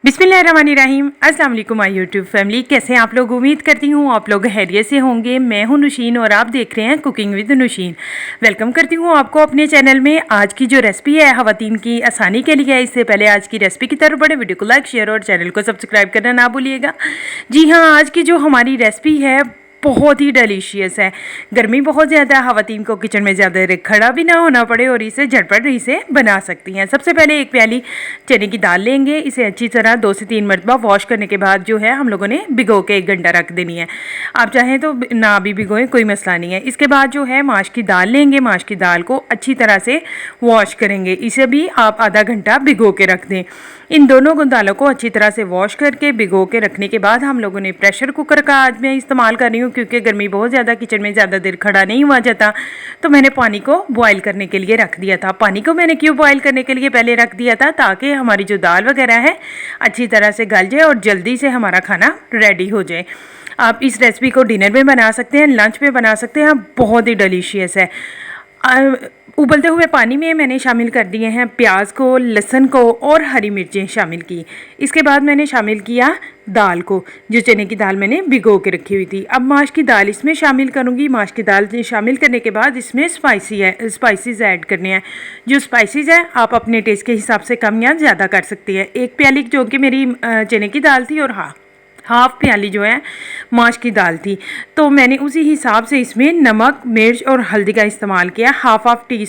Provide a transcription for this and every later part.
बिस्मिल्लाहिर्रहमानिर्रहीम। अस्सलाम वालेकुम माय यूट्यूब फैमिली, कैसे हैं आप लोग। उम्मीद करती हूँ आप लोग खैरियत से होंगे। मैं हूँ नुशीन और आप देख रहे हैं कुकिंग विद नुशीन। वेलकम करती हूँ आपको अपने चैनल में। आज की जो रेसिपी है ख़वातीन की आसानी के लिए है। इससे पहले आज की रेसिपी की तरफ बढ़े, वीडियो को लाइक शेयर और चैनल को सब्सक्राइब करना ना भूलिएगा। जी हाँ, आज की जो हमारी रेसिपी है बहुत ही डिलीशियस है। गर्मी बहुत ज़्यादा है, ख़वातीन को किचन में ज़्यादा देर खड़ा भी ना होना पड़े और इसे झटपट इसे बना सकती हैं। सबसे पहले एक प्याली चने की दाल लेंगे। इसे अच्छी तरह 2 से 3 मरतबा वॉश करने के बाद जो है हम लोगों ने भिगो के 1 घंटा रख देनी है। आप चाहें तो ना भी भिगोएं, कोई मसला नहीं है। इसके बाद जो है माश की दाल लेंगे। माश की दाल को अच्छी तरह से वॉश करेंगे। इसे भी आप आधा घंटा भिगो के रख दें। इन दोनों दालों को अच्छी तरह से वॉश करके भिगो के रखने के बाद हम लोगों ने प्रेशर कुकर का आज मैं इस्तेमाल कर रही हूँ, क्योंकि गर्मी बहुत ज़्यादा, किचन में ज़्यादा देर खड़ा नहीं हुआ जाता। तो मैंने पानी को बॉयल करने के लिए रख दिया था। पानी को मैंने क्यों बॉयल करने के लिए पहले रख दिया था, ताकि हमारी जो दाल वगैरह है अच्छी तरह से गल जाए और जल्दी से हमारा खाना रेडी हो जाए। आप इस रेसिपी को डिनर में बना सकते हैं, लंच में बना सकते हैं, बहुत ही डिलीशियस है। उबलते हुए पानी में मैंने शामिल कर दिए हैं प्याज को, लहसुन को और हरी मिर्चें शामिल की। इसके बाद मैंने शामिल किया दाल को, जो चने की दाल मैंने भिगो के रखी हुई थी। अब माश की दाल इसमें शामिल करूँगी। माश की दाल शामिल करने के बाद इसमें स्पाइसेस ऐड करने हैं। जो स्पाइसेस हैं आप अपने टेस्ट के हिसाब से कम या ज़्यादा कर सकते हैं। 1 प्याली जो कि मेरी चने की दाल थी और हाफ प्याली जो है माश की दाल थी, तो मैंने उसी हिसाब से इसमें नमक, मिर्च और हल्दी का इस्तेमाल किया। हाफ टी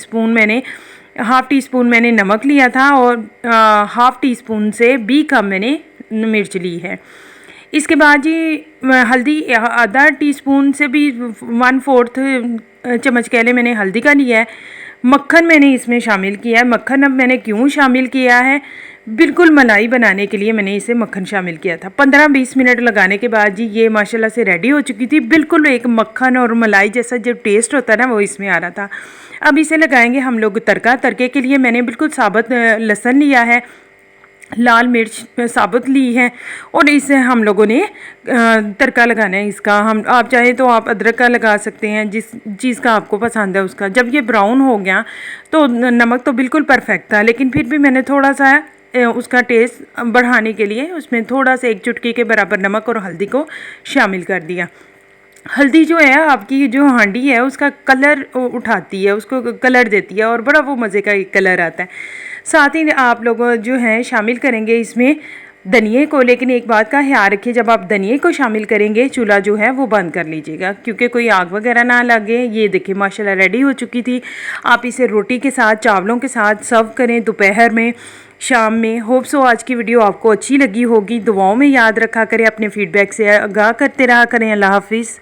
स्पून मैंने नमक लिया था और हाफ टी स्पून से भी कम मैंने मिर्च ली है। इसके बाद जी हल्दी आधा टीस्पून से भी 1/4 चम्मच कह लें मैंने हल्दी का लिया है। मक्खन मैंने इसमें शामिल किया है। मक्खन अब मैंने क्यों शामिल किया है, बिल्कुल मलाई बनाने के लिए मैंने इसे मक्खन शामिल किया था। 15-20 मिनट लगाने के बाद जी ये माशाल्लाह से रेडी हो चुकी थी। बिल्कुल एक मक्खन और मलाई जैसा जो टेस्ट होता है ना, वो इसमें आ रहा था। अब इसे लगाएंगे हम लोग तड़का। तड़के के लिए मैंने बिल्कुल साबुत लहसुन लिया है, लाल मिर्च साबुत ली है और इसे हम लोगों ने तड़का लगाना है इसका। आप चाहें तो आप अदरक का लगा सकते हैं, जिस चीज़ का आपको पसंद है उसका। जब ये ब्राउन हो गया तो नमक तो बिल्कुल परफेक्ट था, लेकिन फिर भी मैंने थोड़ा सा उसका टेस्ट बढ़ाने के लिए उसमें थोड़ा सा 1 चुटकी के बराबर नमक और हल्दी को शामिल कर दिया। हल्दी जो है आपकी जो हांडी है उसका कलर उठाती है, उसको कलर देती है और बड़ा वो मज़े का एक कलर आता है। साथ ही आप लोग जो हैं शामिल करेंगे इसमें धनिए को, लेकिन एक बात का ख्याल रखिए, जब आप धनिए को शामिल करेंगे चूल्हा जो है वो बंद कर लीजिएगा, क्योंकि कोई आग वगैरह ना लगे। ये देखिए माशाल्लाह रेडी हो चुकी थी। आप इसे रोटी के साथ, चावलों के साथ सर्व करें, दोपहर में, शाम में। होप सो आज की वीडियो आपको अच्छी लगी होगी। दुआओं में याद रखा करें, अपने फीडबैक से आगाह करते रहा करें। अल्लाह हाफिज़।